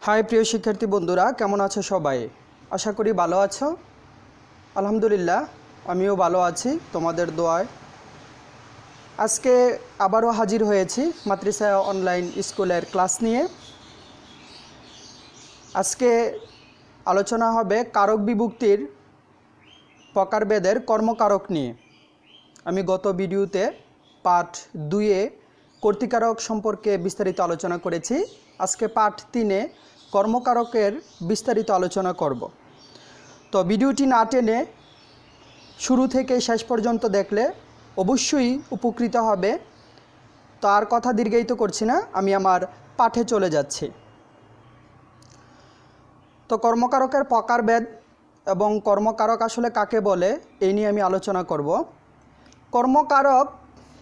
High প্রিয় শিক্ষার্থী বন্ধুরা, কেমন আছো সবাই? আশা করি ভালো আছো। আলহামদুলিল্লাহ, আমিও ভালো আছি তোমাদের দোয়ায়। আজকে আবারও হাজির হয়েছি মাতৃসা অনলাইন স্কুলের ক্লাস নিয়ে। আজকে আলোচনা হবে কারক বিভক্তির প্রকারভেদের কর্মকারক নিয়ে। আমি গত ভিডিওতে পার্ট 2-এ কর্তৃকারক সম্পর্কে বিস্তারিত আলোচনা করেছি। আজকে পার্ট 3-এ কর্মকারকের বিস্তারিত আলোচনা করব। তো ভিডিওটি না টেনে শুরু থেকে শেষ পর্যন্ত দেখলে অবশ্যই উপকৃত হবে। তো আর কথা দীর্ঘায়িত করছি না, আমি আমার পাঠে চলে যাচ্ছি। তো কর্মকারকের প্রকারভেদ এবং কর্মকারক আসলে কাকে বলে এই নিয়ে আমি আলোচনা করব। কর্মকারক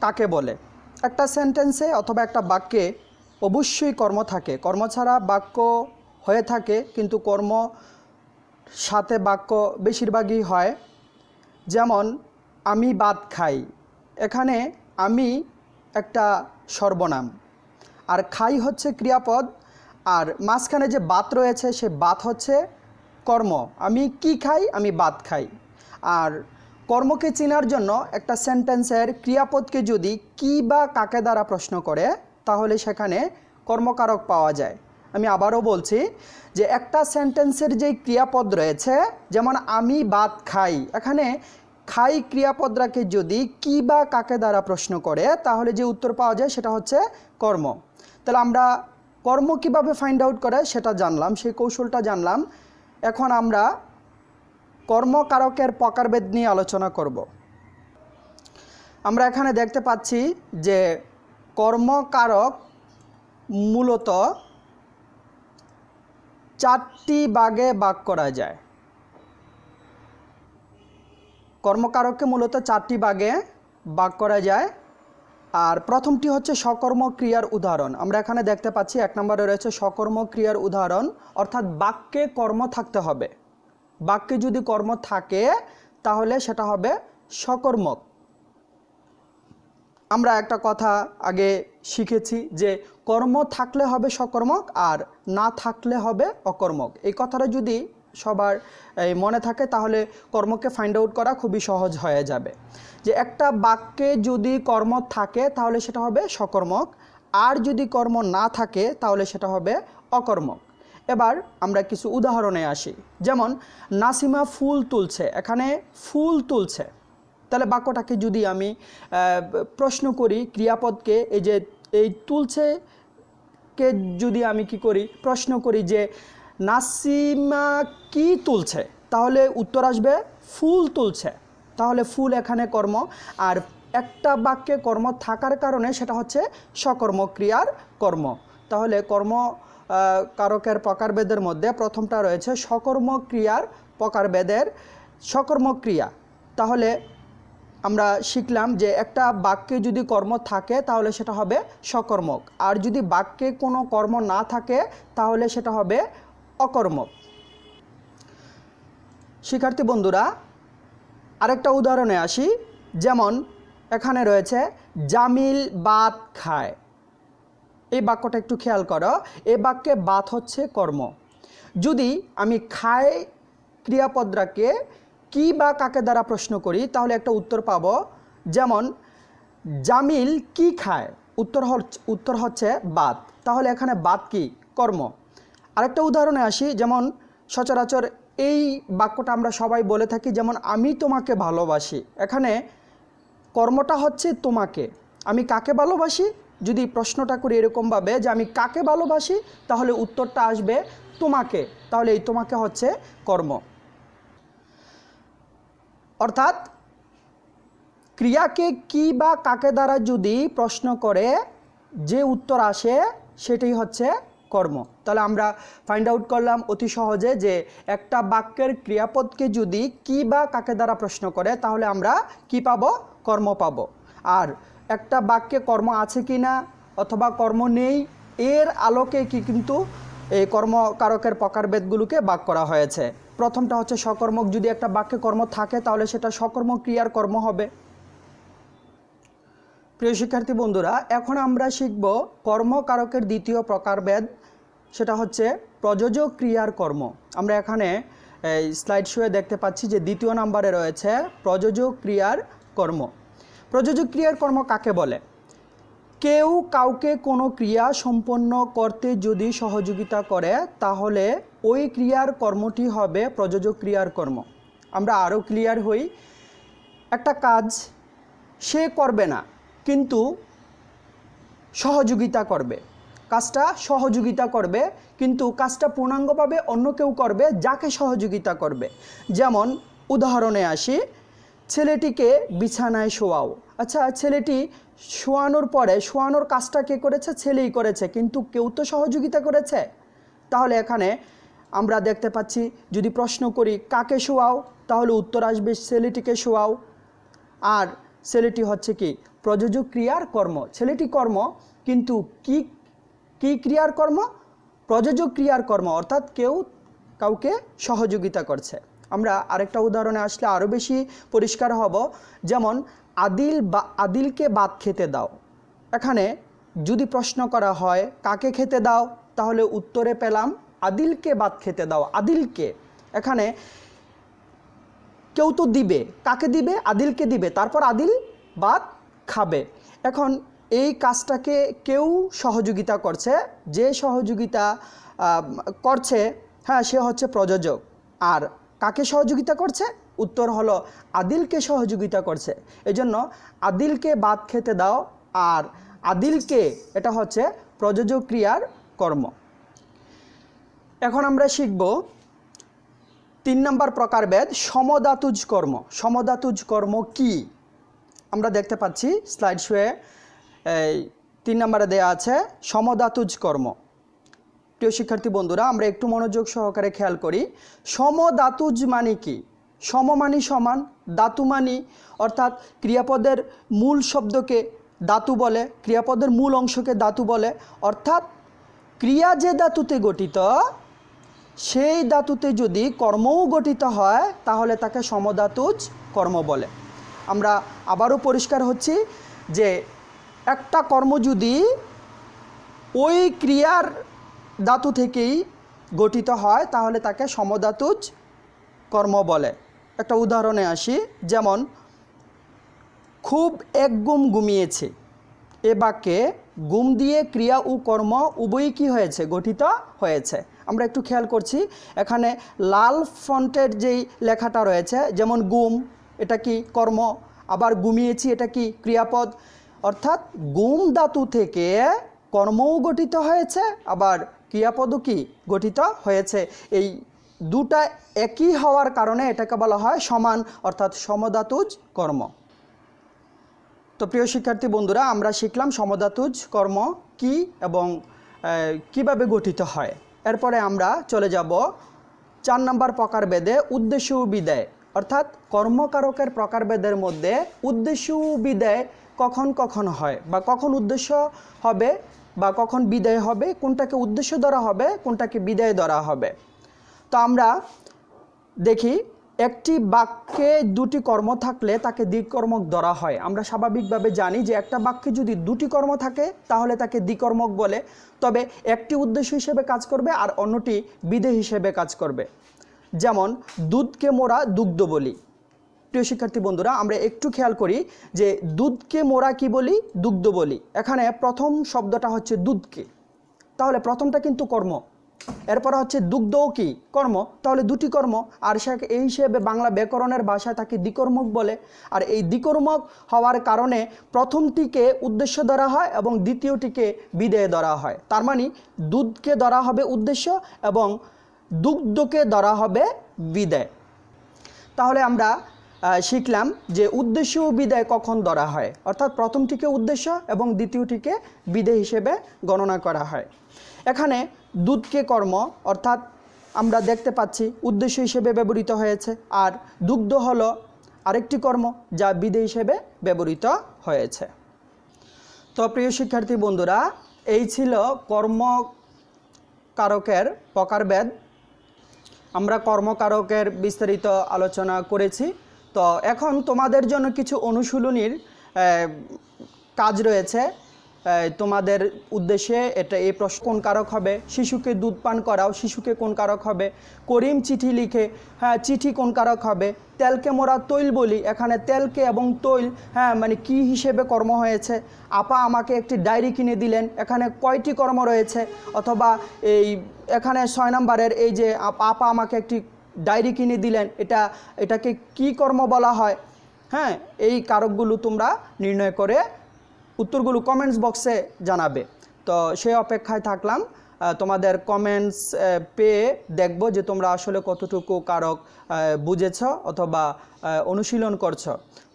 কাকে বলে? একটা সেন্টেন্সে অথবা একটা বাক্যে অবশ্যই কর্ম থাকে। কর্ম ছাড়া বাক্য হয়ে থাকে, কিন্তু কর্ম সাথে বাক্য বেশিরভাগই হয়। যেমন আমি ভাত খাই, এখানে আমি একটা সর্বনাম, আর খাই হচ্ছে ক্রিয়াপদ, আর মাঝখানে যে ভাত রয়েছে সে ভাত হচ্ছে কর্ম। আমি কি খাই? আমি ভাত খাই। আর কর্মকে চেনার জন্য একটা সেন্টেন্সের ক্রিয়াপদকে যদি কি বা কাকে দ্বারা প্রশ্ন করে তাহলে সেখানে কর্মকারক পাওয়া যায়। আমি আবারও বলছি যে একটা সেন্টেন্সের যে ক্রিয়াপদ রয়েছে, যেমন আমি ভাত খাই, এখানে খাই ক্রিয়াপদটাকে যদি কি বা কাকে দ্বারা প্রশ্ন করে তাহলে যে উত্তর পাওয়া যায় সেটা হচ্ছে কর্ম। তাহলে আমরা কর্ম কিভাবে ফাইন্ড আউট করে সেটা জানলাম, সেই কৌশলটা জানলাম। এখন আমরা কর্মকারকের প্রকারভেদ নিয়ে আলোচনা করব। আমরা এখানে দেখতে পাচ্ছি যে কর্মকারক মূলত 4টি ভাগে ভাগ করা যায়। কর্মকারককে মূলত 4টি ভাগে ভাগ করা যায়। আর প্রথমটি হচ্ছে সকর্ম ক্রিয়ার উদাহরণ। আমরা এখানে দেখতে পাচ্ছি 1 নম্বরে রয়েছে সকর্ম ক্রিয়ার উদাহরণ, অর্থাৎ বাক্যে কর্ম থাকতে হবে। বাক্যে যদি কর্ম থাকে তাহলে সেটা হবে সকর্মক। আমরা একটা কথা আগে শিখেছি যে কর্ম থাকলে হবে সকর্মক আর না থাকলে হবে অকর্মক। এই কথাটা যদি সবার মনে থাকে তাহলে কর্মকে ফাইন্ড আউট করা খুবই সহজ হয়ে যাবে। যে একটা বাক্যে যদি কর্ম থাকে তাহলে সেটা হবে সকর্মক, আর যদি কর্ম না থাকে তাহলে সেটা হবে অকর্মক। এবার আমরা কিছু উদাহরণে আসি। যেমন নাসিমা ফুল তুলছে, এখানে ফুল তুলছে। তাহলে বাক্যটাকে যদি আমি প্রশ্ন করি ক্রিয়াপদকে, এই যে এই তুলছে কে যদি আমি কি করি প্রশ্ন করি যে নাসিমা কি তুলছে, তাহলে উত্তর আসবে ফুল তুলছে। তাহলে ফুল এখানে কর্ম, আর একটা বাক্যে কর্ম থাকার কারণে সেটা হচ্ছে সকর্ম ক্রিয়ার কর্ম। তাহলে কর্ম কারকের প্রকারভেদের মধ্যে প্রথমটা রয়েছে সকর্ম ক্রিয়ার প্রকারভেদের সকর্ম ক্রিয়া। তাহলে আমরা শিখলাম যে একটা বাক্যে যদি কর্ম থাকে তাহলে সেটা হবে সকর্মক, আর যদি বাক্যে কোনো কর্ম না থাকে তাহলে সেটা হবে অকর্মক। শিক্ষার্থী বন্ধুরা, আরেকটা উদাহরণে আসি। যেমন এখানে রয়েছে জামিল ভাত খায়। এই বাক্যটা একটু খেয়াল করো, এই বাক্যে ভাত হচ্ছে কর্ম। যদি আমি খায় ক্রিয়াপদটাকে কি বা কাকে দ্বারা প্রশ্ন করি তাহলে একটা উত্তর পাব। যেমন জামিল কি খায়, উত্তর হচ্ছে ভাত। তাহলে এখানে ভাত কি কর্ম। আরেকটা উদাহরণে আসি। যেমন সচরাচর এই বাক্যটা আমরা সবাই বলে থাকি, যেমন আমি তোমাকে ভালোবাসি। এখানে কর্মটা হচ্ছে তোমাকে। আমি কাকে ভালোবাসি, যদি প্রশ্নটা করি এরকমভাবে যে আমি কাকে ভালোবাসি তাহলে উত্তরটা আসবে তোমাকে। তাহলে এই তোমাকে হচ্ছে কর্ম। অর্থাৎ ক্রিয়াকে কি বা কাকে দ্বারা যদি প্রশ্ন করে যে উত্তর আসে সেটাই হচ্ছে কর্ম। তাহলে আমরা ফাইন্ড আউট করলাম অতি সহজে যে একটা বাক্যের ক্রিয়াপদকে যদি কি বা কাকে দ্বারা প্রশ্ন করে তাহলে আমরা কি পাবো? কর্ম পাবো। আর একটা বাক্যে কর্ম আছে কি না অথবা কর্ম নেই এর আলোকে কি কিন্তু এই কর্মকারকের প্রকারভেদগুলোকে ভাগ করা হয়েছে। প্রথমটা হচ্ছে সকর্মক। যদি একটা বাক্যে কর্ম থাকে তাহলে সেটা সকর্ম ক্রিয়ার কর্ম হবে। প্রিয় শিক্ষার্থী বন্ধুরা, এখন আমরা শিখব কর্মকারকের দ্বিতীয় প্রকারভেদ সেটা হচ্ছে প্রযোজক ক্রিয়ার কর্ম। আমরা এখানে এই স্লাইড শোয়ে দেখতে পাচ্ছি যে দ্বিতীয় নম্বরে রয়েছে প্রযোজক ক্রিয়ার কর্ম। প্রযোজক ক্রিয়ার কর্ম কাকে বলে? কেউ কাউকে কোনো ক্রিয়া সম্পন্ন করতে যদি সহযোগিতা করে তাহলে ওই ক্রিয়ার কর্মটি হবে প্রযোজক ক্রিয়ার কর্ম। আমরা আরও ক্লিয়ার হই, একটা কাজ সে করবে না কিন্তু সহযোগিতা করবে, কাজটা সহযোগিতা করবে কিন্তু কাজটা পূর্ণাঙ্গভাবে অন্য কেউ করবে যাকে সহযোগিতা করবে। যেমন উদাহরণে আসি, ছেলেটিকে বিছানায় শোয়াও। আচ্ছা, ছেলেটি শোয়ানোর পরে শোয়ানোর কাজটা কে করেছে? ছেলেই করেছে, কিন্তু কেউ তো সহযোগিতা করেছে। তাহলে এখানে আমরা দেখতে পাচ্ছি যদি প্রশ্ন করি কাকে শোয়াও, তাহলে উত্তর আসবে ছেলেটিকে শোয়াও। আর ছেলেটি হচ্ছে কি? প্রযোজক ক্রিয়ার কর্ম। ছেলেটি কর্ম, কিন্তু কি ক্রিয়ার কর্ম? প্রযোজক ক্রিয়ার কর্ম, অর্থাৎ কেউ কাউকে সহযোগিতা করছে। আমরা আরেকটা উদাহরণে আসলে আরও বেশি পরিষ্কার হব। যেমন আদিলকে ভাত খেতে দাও। এখানে যদি প্রশ্ন করা হয় কাকে খেতে দাও, তাহলে উত্তরে পেলাম আদিলকে ভাত খেতে দাও। আদিলকে, এখানে কেউ তো দিবে, কাকে দিবে? আদিলকে দিবে, তারপর আদিল ভাত খাবে। এখন এই কাজটাকে কেউ সহযোগিতা করছে, যে সহযোগিতা করছে হ্যাঁ সে হচ্ছে প্রযোজক। আর কাকে সহযোগিতা করছে? উত্তর হলো আদিলকে সহযোগিতা করছে। এজন্য আদিলকে ভাত খেতে দাও আর আদিলকে, এটা হচ্ছে প্রযোজক ক্রিয়ার কর্ম। এখন আমরা শিখব 3 নম্বর প্রকারভেদ, সমধাতুজ কর্ম। সমধাতুজ কর্ম কি? আমরা দেখতে পাচ্ছি স্লাইড শোয়ে 3 নম্বরে দেয়া আছে সমধাতুজ কর্ম। প্রিয় শিক্ষার্থী বন্ধুরা, আমরা একটু মনোযোগ সহকারে খেয়াল করি। সমধাতুজ মানে কি? সম মানি সমান, ধাতু মানি অর্থাৎ ক্রিয়াপদের মূল শব্দকে ধাতু বলে, ক্রিয়াপদের মূল অংশকে ধাতু বলে। অর্থাৎ ক্রিয়া যে ধাতুতে গঠিত সেই ধাতুতে যদি কর্মও গঠিত হয় তাহলে তাকে সমধাতুজ কর্ম বলে। আমরা আবারও পরিষ্কার হচ্ছি যে একটা কর্ম যদি ওই ক্রিয়ার ধাতু থেকেই গঠিত হয় তাহলে তাকে সমধাতুজ কর্ম বলে। একটা উদাহরণে আসি, যেমন খুব এক গুম ঘুমিয়েছে। এ বাক্যে গুম দিয়ে ক্রিয়া ও কর্ম উভয়ই কী হয়েছে? গঠিত হয়েছে। আমরা একটু খেয়াল করছি, এখানে লাল ফন্টের যেই লেখাটা রয়েছে, যেমন গুম, এটা কি? কর্ম। আবার ঘুমিয়েছি, এটা কি? ক্রিয়াপদ। অর্থাৎ গুম ধাতু থেকে কর্মও গঠিত হয়েছে, আবার ক্রিয়াপদও কি? গঠিত হয়েছে। এই দুটা একই হওয়ার কারণে এটাকে বলা হয় সমান, অর্থাৎ সমধাতুজ কর্ম। তো প্রিয় শিক্ষার্থী বন্ধুরা, আমরা শিখলাম সমধাতুজ কর্ম কি এবং কিভাবে গঠিত হয়। এরপরে আমরা চলে যাব 4 নম্বর প্রকারভেদে, উদ্দেশ্য ও বিধেয়। অর্থাৎ কর্মকারকের প্রকারভেদের মধ্যে উদ্দেশ্য ও বিধেয় কখন কখন হয়, বা কখন উদ্দেশ্য হবে বা কখন বিধেয় হবে, কোনটাকে উদ্দেশ্য ধরা হবে, কোনটাকে বিধেয় ধরা হবে। তো আমরা দেখি, একটি বাক্যে দুটি কর্ম থাকলে তাকে দ্বিকর্মক ধরা হয়। আমরা স্বাভাবিকভাবে জানি যে একটা বাক্যে যদি দুটি কর্ম থাকে তাহলে তাকে দ্বিকর্মক বলে, তবে একটি উদ্দেশ্য হিসেবে কাজ করবে আর অন্যটি বিধেয় হিসেবে কাজ করবে। যেমন দুধকে মোরা দুগ্ধ বলি। প্রিয় শিক্ষার্থী বন্ধুরা, আমরা একটু খেয়াল করি যে দুধকে মোরা কি বলি? দুগ্ধ বলি। এখানে প্রথম শব্দটা হচ্ছে দুধকে, তাহলে প্রথমটা কিন্তু কর্ম। এরপর হচ্ছে দুগ্ধও কি? কর্ম। তাহলে দুটি কর্ম, আর এই হিসেবে বাংলা ব্যাকরণের ভাষায় তাকে দ্বিকর্মক বলে। আর এই দ্বিকর্মক হওয়ার কারণে প্রথমটিকে উদ্দেশ্য ধরা হয় এবং দ্বিতীয়টিকে বিধেয় ধরা হয়। তার মানে দুধকে ধরা হবে উদ্দেশ্য এবং দুগ্ধকে ধরা হবে বিধেয়। তাহলে আমরা শিখলাম যে উদ্দেশ্য ও বিধেয় কখন ধরা হয়, অর্থাৎ প্রথমটিকে উদ্দেশ্য এবং দ্বিতীয়টিকে বিধেয় হিসেবে গণনা করা হয়। এখানে দুধকে কর্ম, অর্থাৎ আমরা দেখতে পাচ্ছি উদ্দেশ্য হিসেবে ব্যবহৃত হয়েছে, আর দুগ্ধ হলো আরেকটি কর্ম যা বিধেয় হিসেবে ব্যবহৃত হয়েছে। তো প্রিয় শিক্ষার্থী বন্ধুরা, এই ছিল কর্মকারকের প্রকারভেদ। আমরা কর্মকারকের বিস্তারিত আলোচনা করেছি। তো এখন তোমাদের জন্য কিছু অনুশীলনীর কাজ রয়েছে। তোমাদের উদ্দেশ্যে এটা এই প্রশ্ন কোন কারক হবে, শিশুকে দুধ পান করাও শিশুকে কোন কারক হবে, করিম চিঠি লিখে হ্যাঁ চিঠি কোন কারক হবে, তেলকে মোরা তৈল বলি, এখানে তেলকে এবং তৈল হ্যাঁ মানে কি হিসেবে কর্ম হয়েছে, আপা আমাকে একটি ডায়েরি কিনে দিলেন, এখানে কয়টি কর্ম রয়েছে, অথবা এখানে 6 নম্বরের এই যে আপা আমাকে একটি ডায়েরি কিনে দিলেন, এটাকে কি কর্ম বলা হয়। হ্যাঁ, এই কারকগুলো তোমরা নির্ণয় করে উত্তরগুলো কমেন্টস বক্সে জানাবে। তো সেই অপেক্ষায় থাকলাম, তোমাদের কমেন্টস পেয়ে দেখব যে তোমরা আসলে কতটুকু কারক বুঝেছ অথবা অনুশীলন করছো।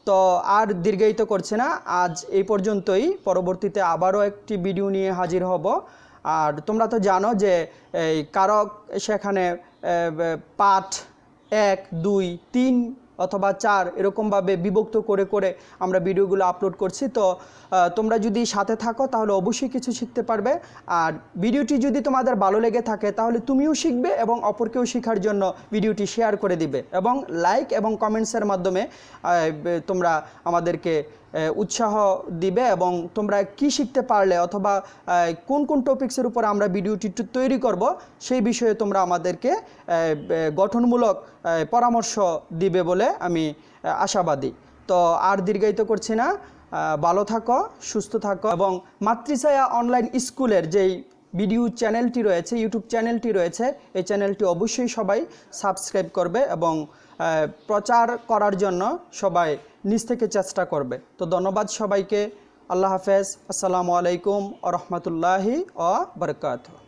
তো আর দীর্ঘায়িত করছি না, আজ এই পর্যন্তই। পরবর্তীতে আবারও একটি ভিডিও নিয়ে হাজির হব। আর তোমরা তো জানো যে এই কারক সেখানে পাঠ 1, 2, 3 অথবা 4 এরকমভাবে বিভক্ত করে করে আমরা ভিডিওগুলো আপলোড করছি। তো তোমরা যদি সাথে থাকো তাহলে অবশ্যই কিছু শিখতে পারবে। আর ভিডিওটি যদি তোমাদের ভালো লেগে থাকে তাহলে তুমিও শিখবে এবং অপরকেও শেখার জন্য ভিডিওটি শেয়ার করে দিবে, এবং লাইক এবং কমেন্টসের মাধ্যমে তোমরা আমাদেরকে উৎসাহ দিবে, এবং তোমরা কি শিখতে পারলে অথবা কোন কোন টপিক্সের উপর আমরা ভিডিওটি তৈরি করব সেই বিষয়ে তোমরা আমাদেরকে গঠনমূলক পরামর্শ দিবে বলে আমি আশাবাদী। তো আর দীর্ঘায়িত করছি না, ভালো থাকো, সুস্থ থাকো, এবং মাতৃছায়া অনলাইন স্কুলের যেই ভিডিও চ্যানেলটি রয়েছে, ইউটিউব চ্যানেলটি রয়েছে, এই চ্যানেলটি অবশ্যই সবাই সাবস্ক্রাইব করবে এবং প্রচার করার জন্য সবাই নিজ থেকে চেষ্টা করবে। তো ধন্যবাদ সবাইকে। আল্লাহ হাফেজ। আসসালামু আলাইকুম ওয়া রাহমাতুল্লাহি ওয়া বারাকাতুহু।